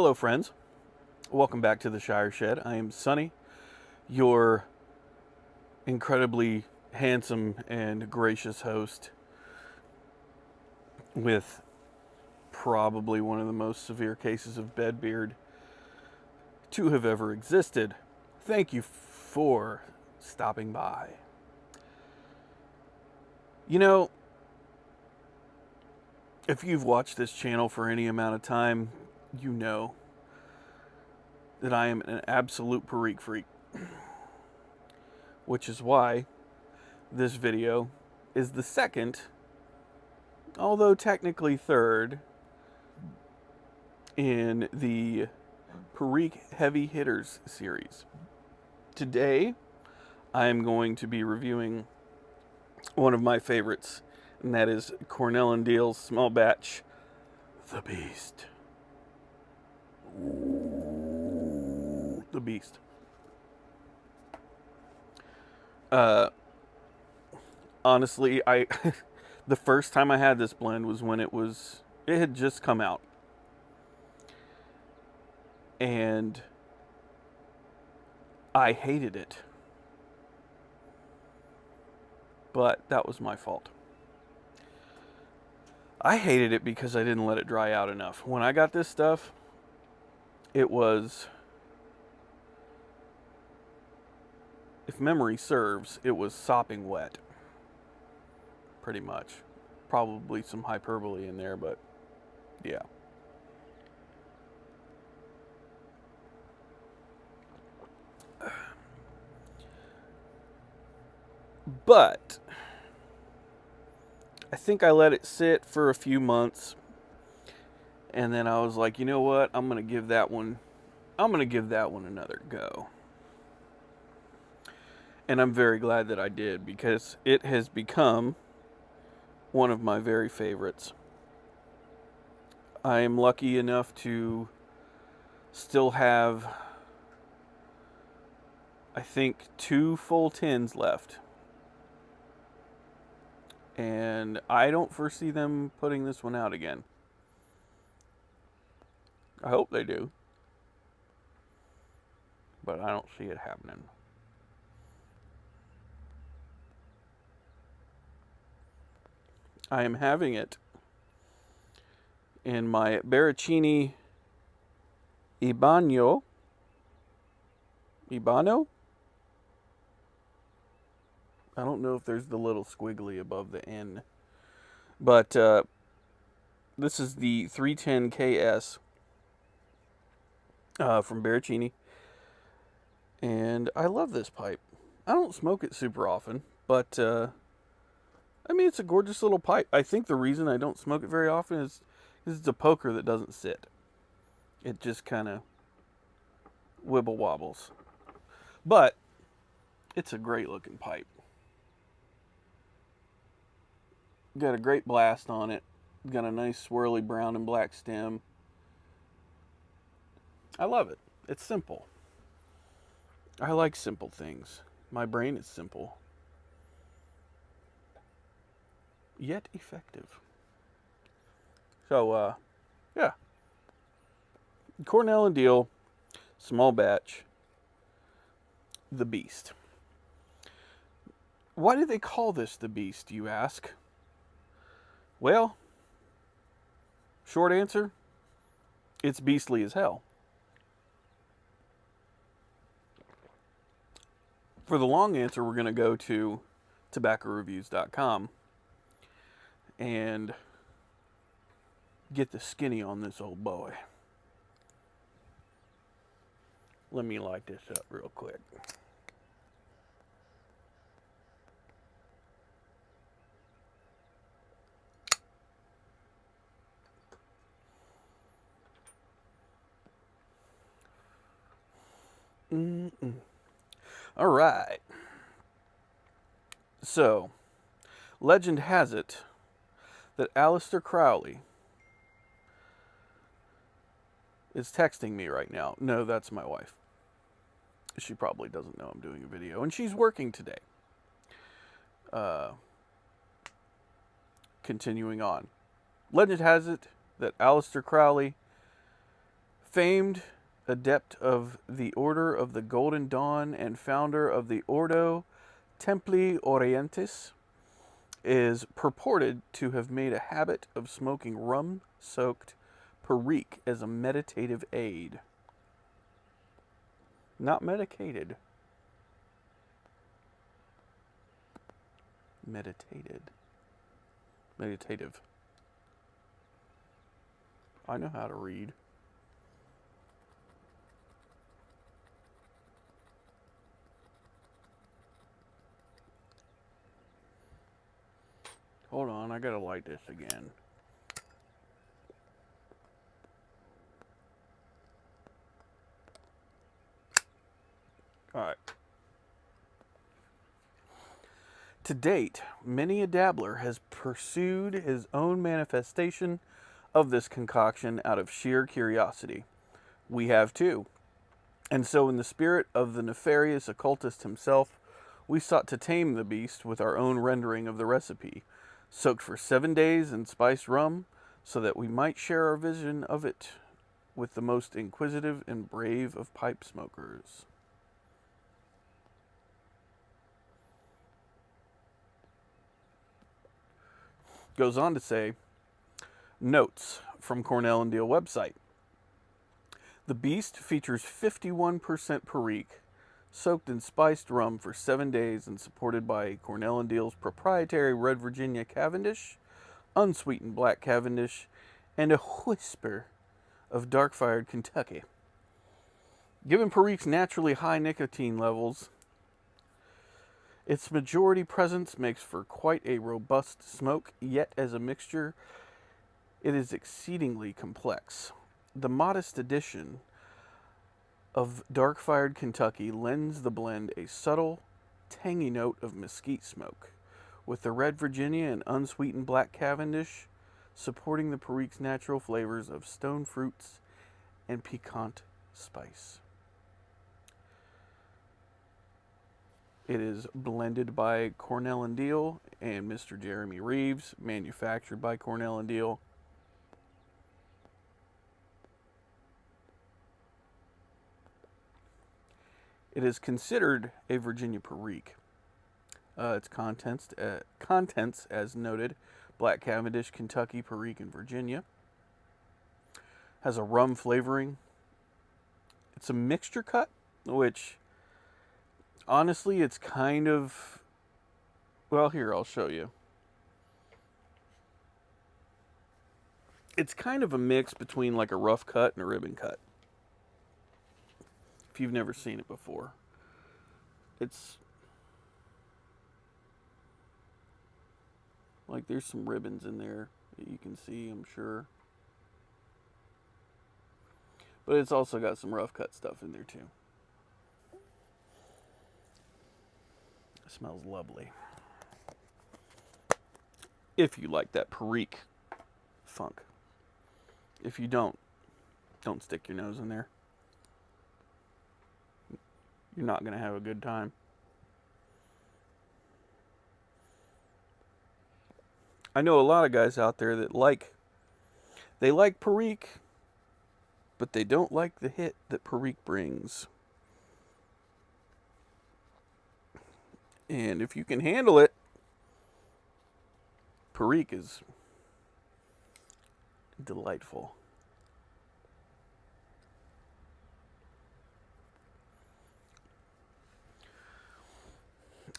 Hello, friends. Welcome back to the Shire Shed. I am Sonny, your incredibly handsome and gracious host with probably one of the most severe cases of bedbeard to have ever existed. Thank you for stopping by. You know, if you've watched this channel for any amount of time, you know that I am an absolute Perique freak, which is why this video is the second, although technically third, in the Perique Heavy Hitters series. Today, I am going to be reviewing one of my favorites, and that is Cornell and Diehl's small batch, The Beast. Ooh, The Beast. Honestly, the first time I had this blend was when it had just come out. And I hated it. But that was my fault. I hated it because I didn't let it dry out enough. When I got this stuff, it was, if memory serves, it was sopping wet. Pretty much. Probably some hyperbole in there, but yeah. But I think I let it sit for a few months, and then I was like, you know what? I'm gonna give that one another go. And I'm very glad that I did, because it has become one of my very favorites. I am lucky enough to still have, I think, 2 full tins left. And I don't foresee them putting this one out again. I hope they do, but I don't see it happening. I am having it in my Perique Ibano. I don't know if there's the little squiggly above the N. But this is the 310 KS from Perique. And I love this pipe. I don't smoke it super often, but I mean, it's a gorgeous little pipe. I think the reason I don't smoke it very often is it's a poker that doesn't sit. It just kind of wibble wobbles. But it's a great looking pipe. Got a great blast on it. Got a nice swirly brown and black stem. I love it. It's simple. I like simple things. My brain is simple, yet effective. So, yeah. Cornell and Diehl, small batch, The Beast. Why do they call this The Beast, you ask? Well, short answer, it's beastly as hell. For the long answer, we're going to go to tobaccoreviews.com and get the skinny on this old boy. Let me light this up real quick. All right. So, legend has it that Aleister Crowley is texting me right now. No, that's my wife. She probably doesn't know I'm doing a video, and she's working today. Continuing on. Legend has it that Aleister Crowley Famed adept of the Order of the Golden Dawn and founder of the Ordo Templi Orientis, is purported to have made a habit of smoking rum-soaked Perique as a meditative aid. Not medicated. Meditated. Meditative. I know how to read. Hold on, I gotta light this again. Alright. To date, many a dabbler has pursued his own manifestation of this concoction out of sheer curiosity. We have too. And so, in the spirit of the nefarious occultist himself, we sought to tame the beast with our own rendering of the recipe, soaked for 7 days in spiced rum, so that we might share our vision of it with the most inquisitive and brave of pipe smokers. Goes on to say, notes from Cornell and Diehl website. The beast features 51% Perique, soaked in spiced rum for 7 days and supported by Cornell and Diehl's proprietary Red Virginia Cavendish, unsweetened Black Cavendish, and a whisper of dark-fired Kentucky. Given Perique's naturally high nicotine levels, its majority presence makes for quite a robust smoke, yet as a mixture, it is exceedingly complex. The modest addition of dark-fired Kentucky lends the blend a subtle, tangy note of mesquite smoke, with the Red Virginia and unsweetened Black Cavendish supporting the Perique's natural flavors of stone fruits and piquant spice. It is blended by Cornell and Diehl and Mr. Jeremy Reeves, manufactured by Cornell and Diehl. It is considered a Virginia Perique. Its contents, as noted, Black Cavendish, Kentucky, Perique, and Virginia. Has a rum flavoring. It's a mixture cut, which, honestly, it's kind of... Well, here, I'll show you. It's kind of a mix between like a rough cut and a ribbon cut. If you've never seen it before. It's like there's some ribbons in there that you can see, I'm sure. But it's also got some rough cut stuff in there too. It smells lovely. If you like that Perique funk. If you don't stick your nose in there. You're not going to have a good time. I know a lot of guys out there that like Perique, but they don't like the hit that Perique brings. And if you can handle it, Perique is delightful.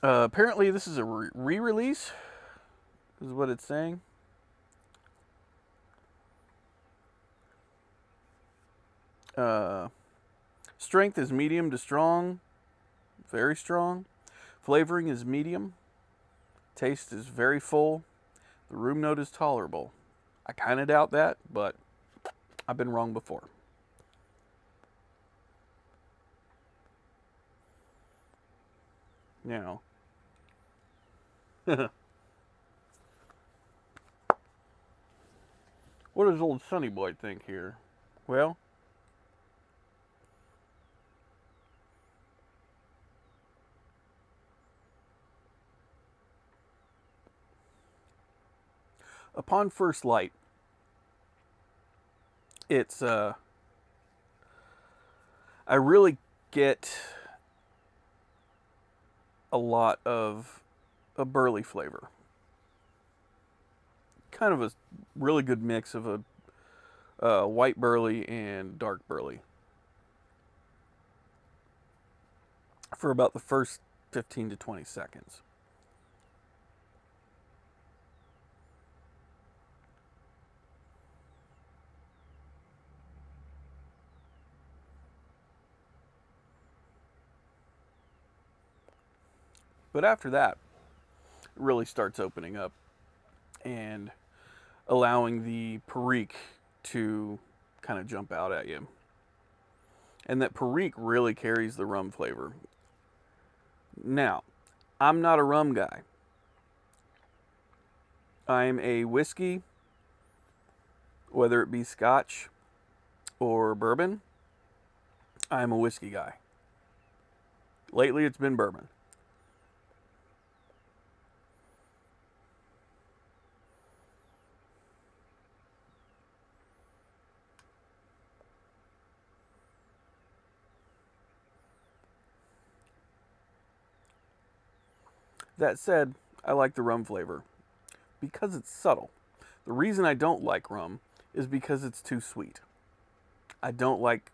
Apparently this is a re-release, is what it's saying. Strength is medium to strong, very strong. Flavoring is medium. Taste is very full. The room note is tolerable. I kind of doubt that, but I've been wrong before. Now, what does old Sonny Boy think here? Well, upon first light, it's I really get a lot of a burley flavor. Kind of a really good mix of a white burley and dark burley for about the first 15 to 20 seconds. But after that, it really starts opening up and allowing the Perique to kind of jump out at you. And that Perique really carries the rum flavor. Now, I'm not a rum guy. I'm a whiskey, whether it be Scotch or bourbon. I'm a whiskey guy. Lately, it's been bourbon. That said, I like the rum flavor because it's subtle. The reason I don't like rum is because it's too sweet. I don't like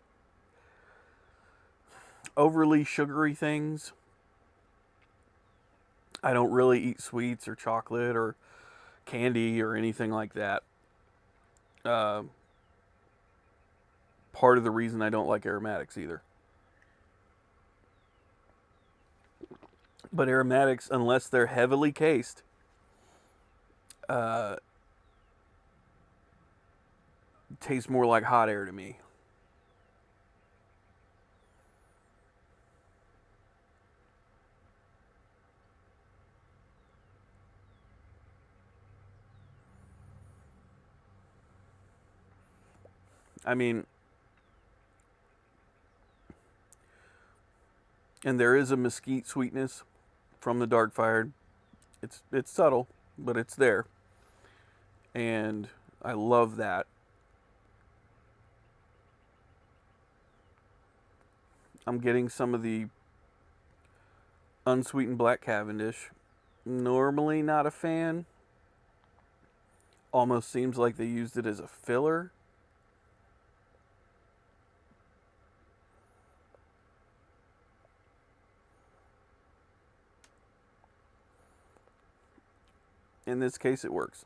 overly sugary things. I don't really eat sweets or chocolate or candy or anything like that. Uh, Part of the reason I don't like aromatics either. But aromatics, unless they're heavily cased, uh, taste more like hot air to me. I mean, and there is a mesquite sweetness from the dark fired. It's subtle, but it's there, and I love that. I'm getting some of the unsweetened black Cavendish. Normally not a fan. Almost seems like they used it as a filler. In this case, it works.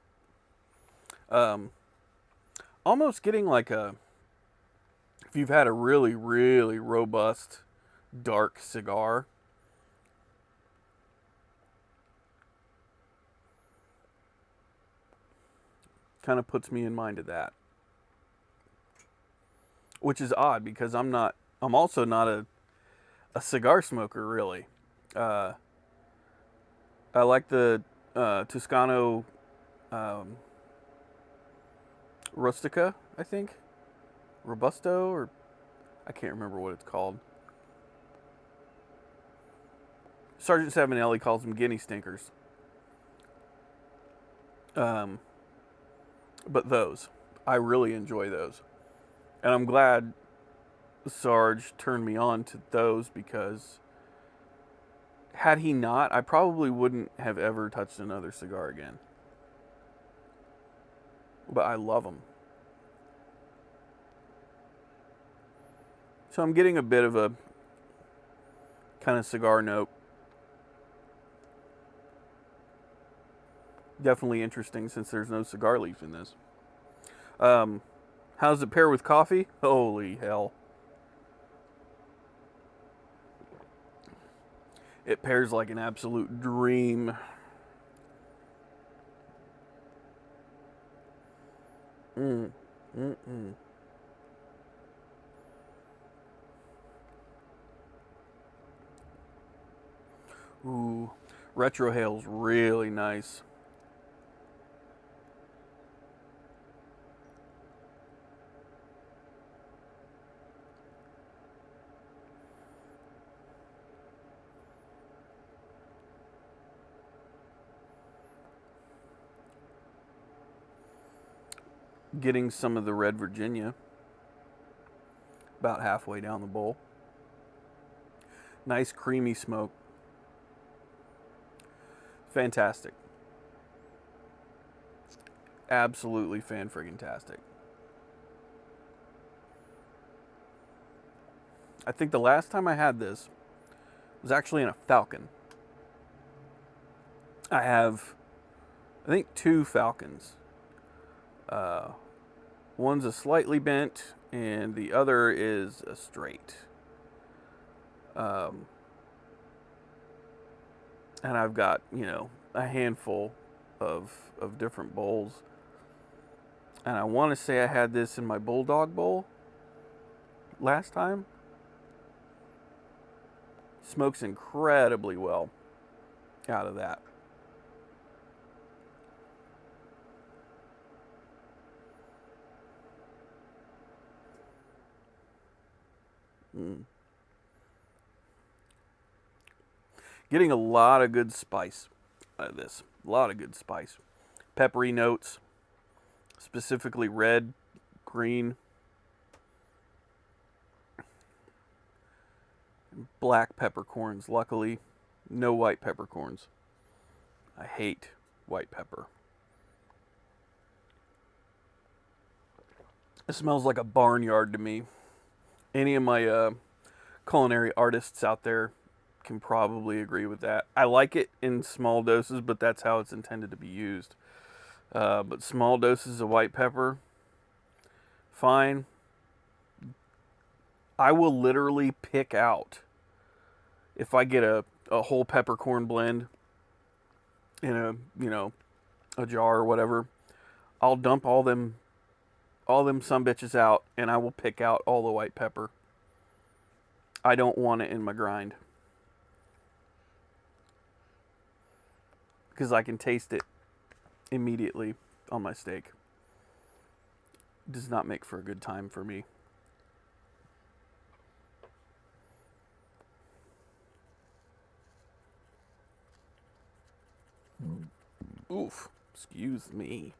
Um, Almost getting like a, if you've had a really, really robust dark cigar, kind of puts me in mind of that. Which is odd because I'm also not a cigar smoker really. Uh, I like the Toscano um, Rustica, I think. Robusto, or I can't remember what it's called. Sergeant Savinelli calls them guinea stinkers. Um, but those, I really enjoy those. And I'm glad Sarge turned me on to those because had he not, I probably wouldn't have ever touched another cigar again. But I love them. So I'm getting a bit of a kind of cigar note. Definitely interesting since there's no cigar leaf in this. Um, how does it pair with coffee? Holy hell. It pairs like an absolute dream. Mm, mm, mm. Ooh, retrohale's really nice. Getting some of the red Virginia about halfway down the bowl. Nice creamy smoke. Fantastic. Absolutely fan-friggin-tastic. I think the last time I had this was actually in a Falcon. I have, I think, two Falcons. Uh, one's a slightly bent, and the other is a straight. Um, and I've got, a handful of different bowls. And I want to say I had this in my Bulldog bowl last time. Smokes incredibly well out of that. Mm. Getting a lot of good spice out of this. A lot of good spice. Peppery notes, specifically red, green, black peppercorns. Luckily, no white peppercorns. I hate white pepper. It smells like a barnyard to me. Any of my culinary artists out there can probably agree with that. I like it in small doses, but that's how it's intended to be used. But small doses of white pepper, fine. I will literally pick out, if I get a whole peppercorn blend in a jar or whatever, I'll dump all them some bitches out, and I will pick out all the white pepper. I don't want it in my grind because I can taste it immediately on my steak. It does not make for a good time for me. Oof, excuse me.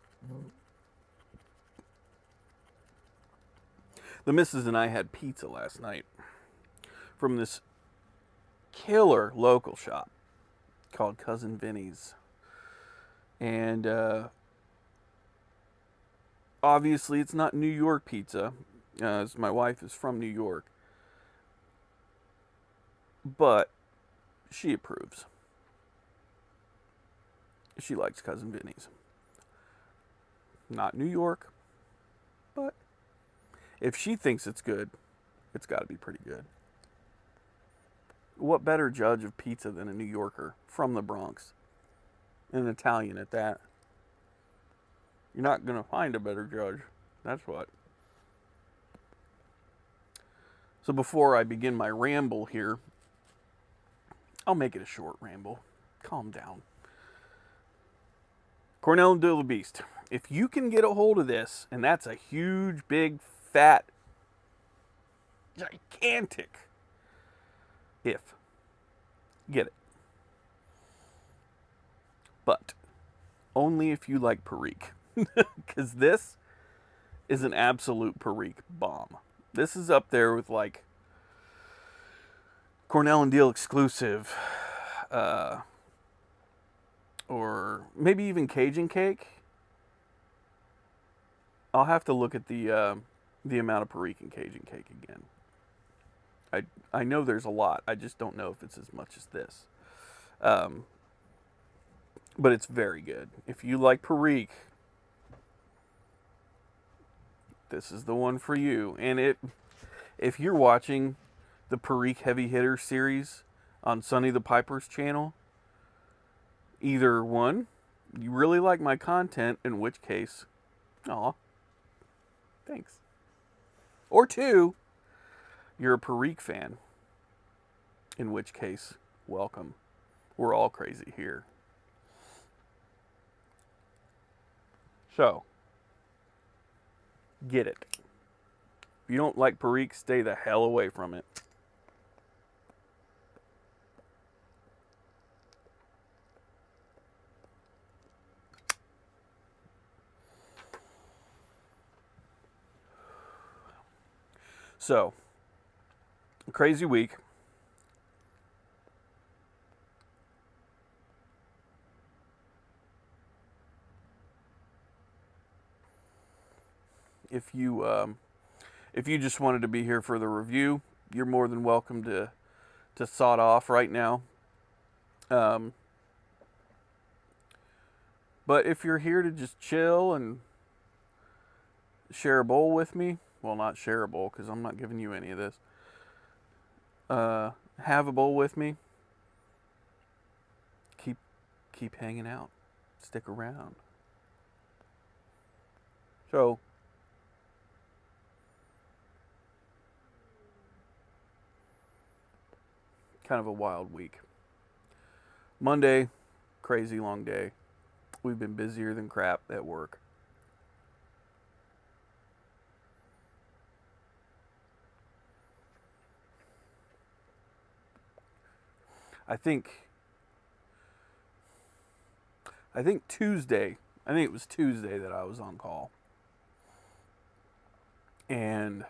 The missus and I had pizza last night from this killer local shop called Cousin Vinny's. And obviously it's not New York pizza, as my wife is from New York. But she approves. She likes Cousin Vinny's. Not New York, but if she thinks it's good, it's got to be pretty good. What better judge of pizza than a New Yorker from the Bronx? An Italian at that. You're not going to find a better judge. That's what. So before I begin my ramble here, I'll make it a short ramble. Calm down. Cornell and Diehl Beast. If you can get a hold of this, and that's a huge, big, fat, gigantic if, get it. But only if you like Perique. Because this is an absolute Perique bomb. This is up there with like Cornell and Diehl exclusive, or maybe even Cajun Cake. I'll have to look at the amount of Perique in Cajun Cake again. I know there's a lot. I just don't know if it's as much as this. But it's very good. If you like Perique, this is the one for you. And if you're watching the Perique Heavy Hitter series on Sonny the Piper's channel, either one, you really like my content, in which case, aw, thanks. Or two, you're a Perique fan, in which case, welcome. We're all crazy here. So, get it. If you don't like Perique, stay the hell away from it. So, crazy week. if you just wanted to be here for the review, you're more than welcome to sod off right now. But if you're here to just chill and share a bowl with me, well, not share a bowl because I'm not giving you any of this. Have a bowl with me. Keep hanging out. Stick around. So, kind of a wild week. Monday, crazy long day. We've been busier than crap at work. I think Tuesday, I think it was Tuesday that I was on call. And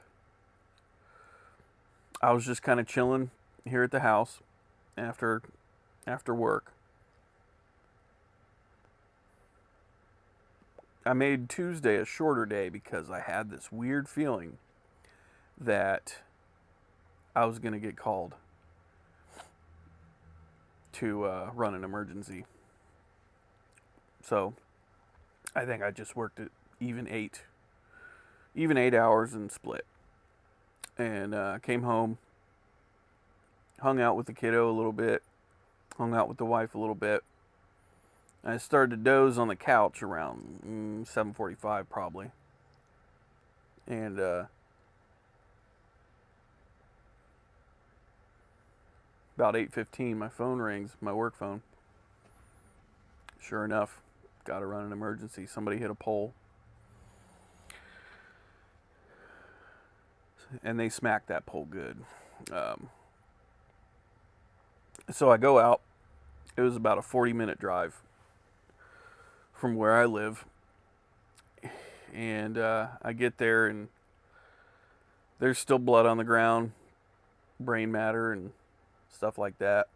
I was just kind of chilling here at the house after work. I made Tuesday a shorter day because I had this weird feeling that I was going to get called to run an emergency. So I think I just worked at even 8 hours and split. And came home, hung out with the kiddo a little bit, hung out with the wife a little bit. I started to doze on the couch around 7:45 probably. And about 8:15 my phone rings, my work phone. Sure enough, got to run an emergency. Somebody hit a pole. And they smacked that pole good. So I go out. It was about a 40-minute drive from where I live. And I get there and there's still blood on the ground, brain matter and stuff like that.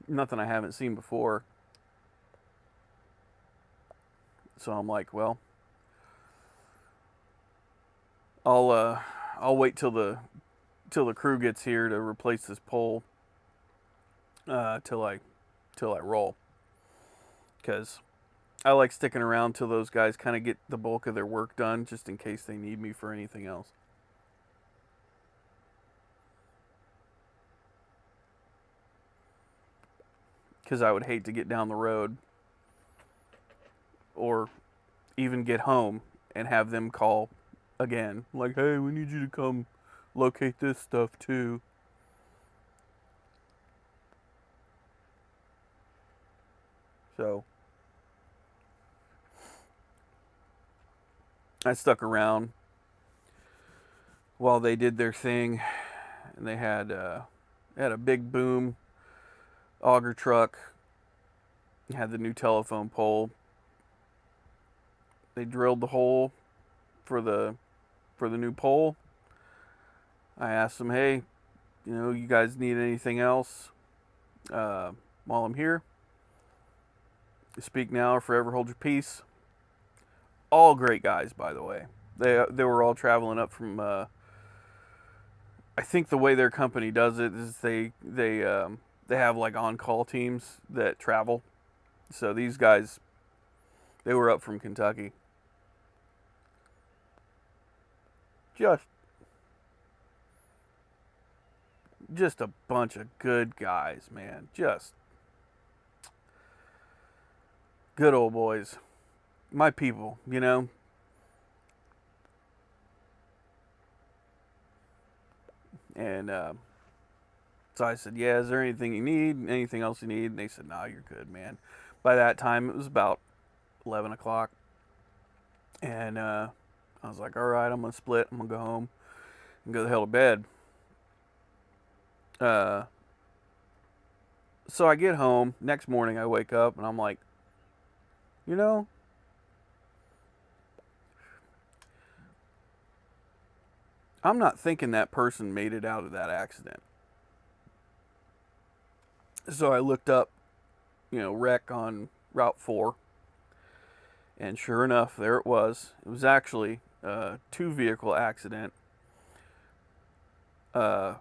Nothing I haven't seen before. So I'm like, well, I'll wait till the crew gets here to replace this pole till I roll, because I like sticking around till those guys kind of get the bulk of their work done, just in case they need me for anything else. Because I would hate to get down the road or even get home and have them call again, like, hey, we need you to come locate this stuff too. So I stuck around while they did their thing, and they had a big boom auger truck, had the new telephone pole. They drilled the hole for the new pole. I asked them, hey, you guys need anything else while I'm here? Speak now or forever hold your peace. All great guys, by the way. They were all traveling up from. I think the way their company does it is they have like on-call teams that travel. So these guys, they were up from Kentucky. Just a bunch of good guys, man. Just good old boys. My people, And so I said, yeah, is there anything you need? Anything else you need? And they said, nah, you're good, man. By that time, it was about 11 o'clock. And I was like, all right, I'm going to split. I'm going to go home and go the hell to bed. So I get home. Next morning, I wake up and I'm like, I'm not thinking that person made it out of that accident. So I looked up, wreck on Route 4. And sure enough, there it was. It was actually a two-vehicle accident. Uh,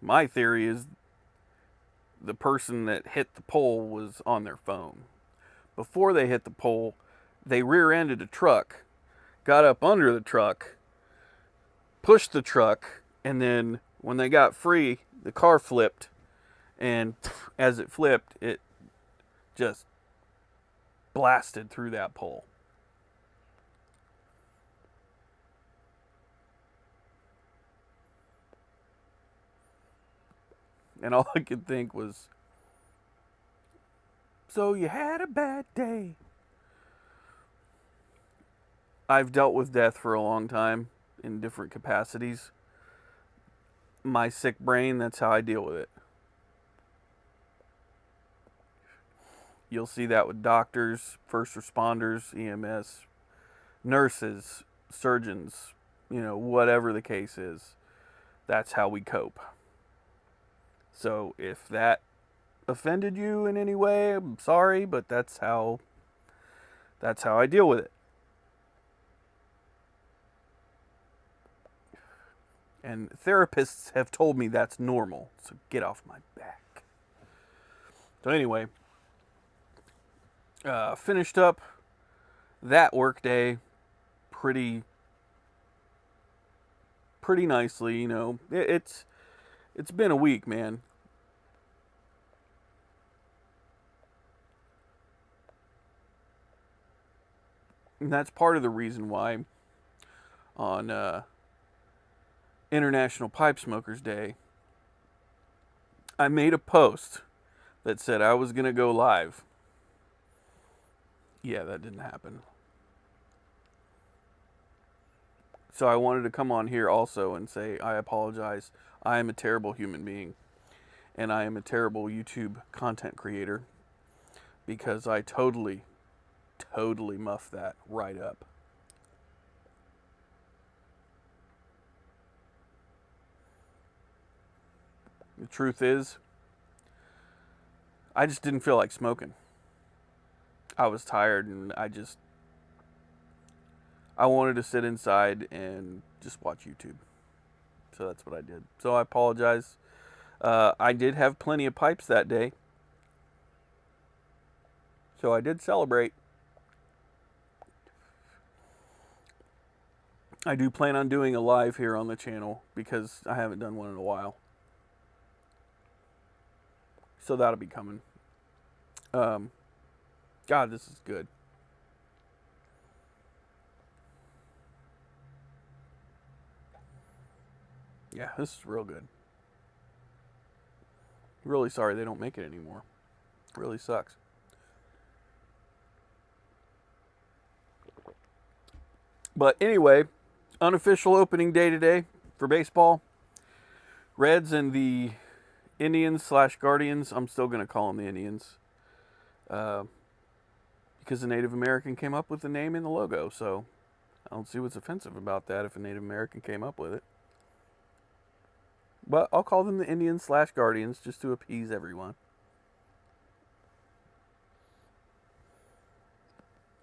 my theory is the person that hit the pole was on their phone. Before they hit the pole, they rear-ended a truck, got up under the truck, pushed the truck, and then when they got free, the car flipped. And as it flipped, it just blasted through that pole. And all I could think was, so you had a bad day. I've dealt with death for a long time in different capacities. My sick brain, that's how I deal with it. You'll see that with doctors, first responders, EMS, nurses, surgeons, whatever the case is. That's how we cope. So if that offended you in any way, I'm sorry, but that's how I deal with it. And therapists have told me that's normal, so get off my back. So anyway, finished up that work day pretty nicely. It's been a week, man. And that's part of the reason why on International Pipe Smokers Day, I made a post that said I was going to go live. Yeah, that didn't happen. So I wanted to come on here also and say I apologize. I am a terrible human being. And I am a terrible YouTube content creator. Because I totally muffed that right up. The truth is, I just didn't feel like smoking. I was tired and I wanted to sit inside and just watch YouTube. So that's what I did. So I apologize. I did have plenty of pipes that day. So I did celebrate. I do plan on doing a live here on the channel because I haven't done one in a while. So that'll be coming. God, this is good. Yeah, this is real good. Really sorry they don't make it anymore. It really sucks. But anyway, unofficial opening day today for baseball. Reds and the Indians/Guardians. I'm still going to call them the Indians. Because a Native American came up with the name in the logo. So I don't see what's offensive about that if a Native American came up with it. But I'll call them the Indians/Guardians just to appease everyone.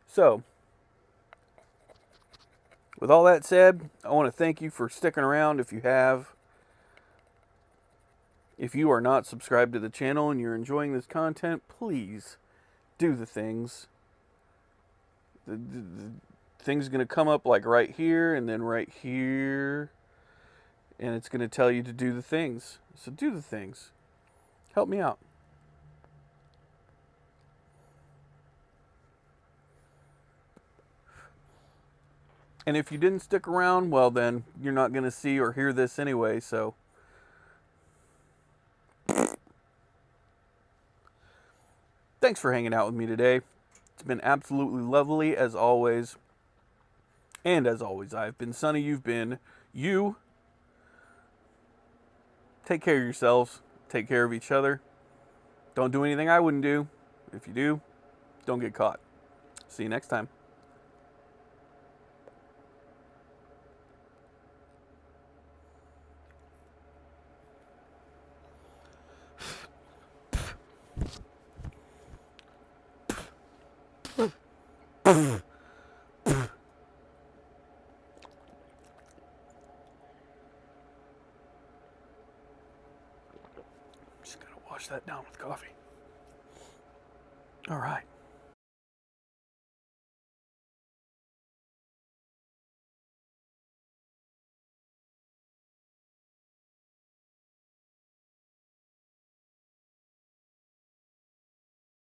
So, with all that said, I want to thank you for sticking around if you have. If you are not subscribed to the channel and you're enjoying this content, please do the things. The thing's going to come up like right here and then right here. And it's going to tell you to do the things. So do the things. Help me out. And if you didn't stick around, well then, you're not going to see or hear this anyway, so. Thanks for hanging out with me today. It's been absolutely lovely, as always. And as always, I've been Sonny, you've been you. Take care of yourselves. Take care of each other. Don't do anything I wouldn't do. If you do, don't get caught. See you next time. Just gotta wash that down with coffee. All right.